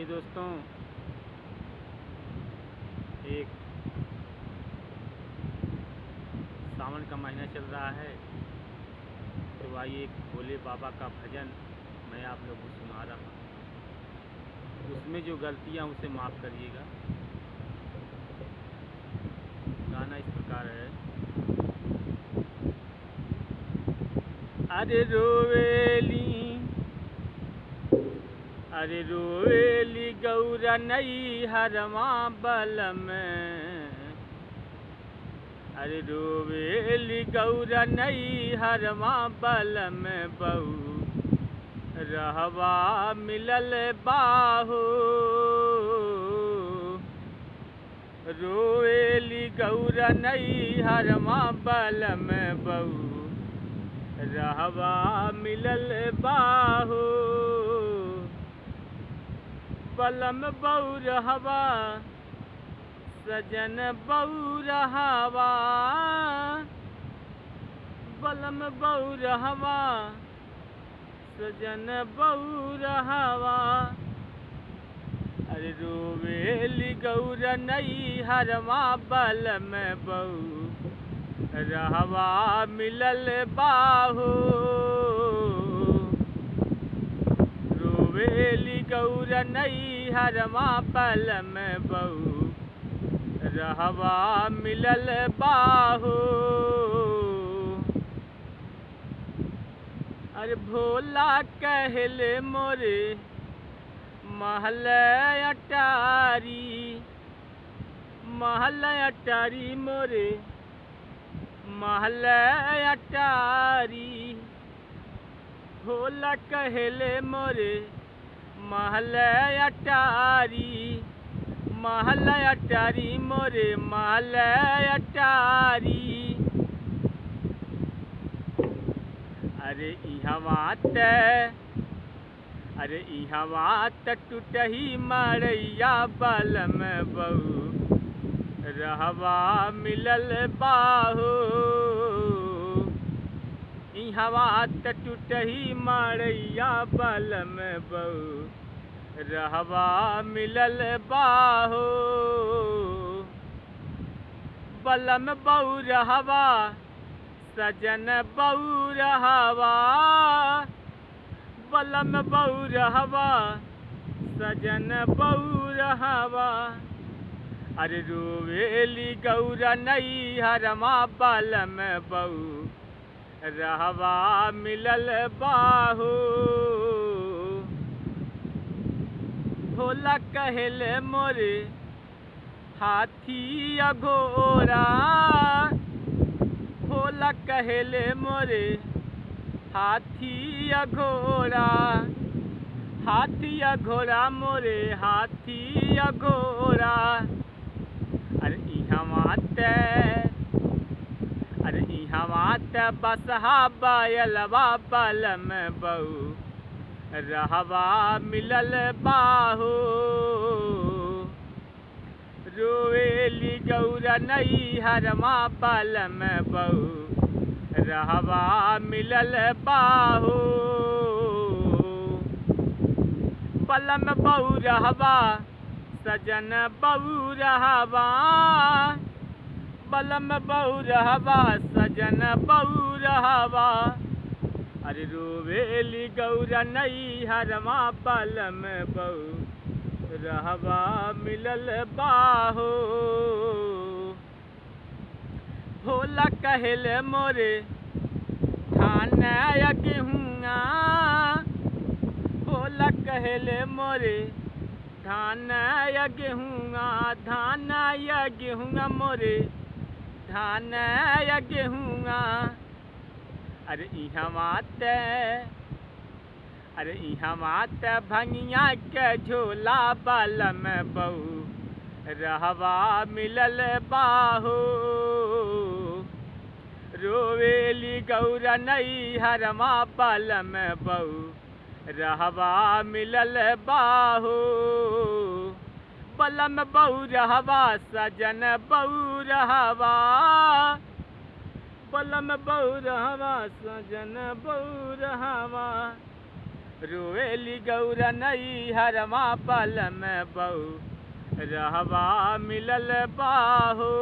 आइए दोस्तों, एक सावन का महीना चल रहा है तो आइए एक भोले बाबा का भजन मैं आप लोगों को सुना रहा हूँ। उसमें जो गलतियाँ उसे माफ़ करिएगा। गाना इस प्रकार है। अरे रोवेली गौरा नई हरमा बल में। अरे रोवेली गौरा नई हरमा बल में बहू रहवा मिलल बाहो। रोवेली गौरा नई हरमा बल में बहू रहवा मिलल बाहो। बलम बहू रहवा सजन बहू रहवा। बलम बहू रहवा सजन बहू रहवा। अरे रोवेली गौरा नई हरमा बल में बहू रहवा मिलल बाहो। रोवेली गौरा नई हरमा बल में बहू रहवा मिलल बाहो। अरे भोला कहले मोरे महल अटारी। महल अटारी मोरे महल अटारी। भोला कहले मोरे महल अटारी। महल अटारी मोरे महल अटारी। अरे इहवा त टूटही मरैया बल में बहू रहवा मिलल बाहो। इहवा त टूटही मरैया बल में बहू रहवा मिलल बाहो। बलम बहू रहवा सजन बहू रहवा। बलम बहू रहवा सजन बहू रहवा। अरे रोवेली गौरा नई हरमा बल में बहू रहवा मिलल बाहो। भोला कहले मोरे हाथी घोड़ा। भोला कहले मोरे हाथी घोड़ा। हाथी घोड़ा मोरे हाथी घोड़ा। अरे इहवा त बसहा बैलवा बल में बहू रहवा मिलल बाहो। रोवेली गौरा नई हरमा बल में बहू रहवा मिलल बाहो। बलम बहू रहवा सजन बहू रहवा। बलम बहू रहवा सजन बहू रहवा। अरे रोवेली गौरा नई हरमा बल में बहू रहवा मिलल बाहो। भोला कहले मोरे धान गेहुआ। भोला कहले मोरे धान गेहुआ। धान गेहुआ मोरे धान गेहुआ। अरे इहवा त भंगिया के झोला बल में बहू रहवा मिलल बाहो। रोवेली गौरा नई हरमा बल में बहू रहवा मिलल बाहो। बलम बहू रहवा सजन बहू रहवा। बलम बहू रहवा सजन बहू रहवा। रोएली गौरा नई हरमा पल में बहू रहवा मिलल बाहो।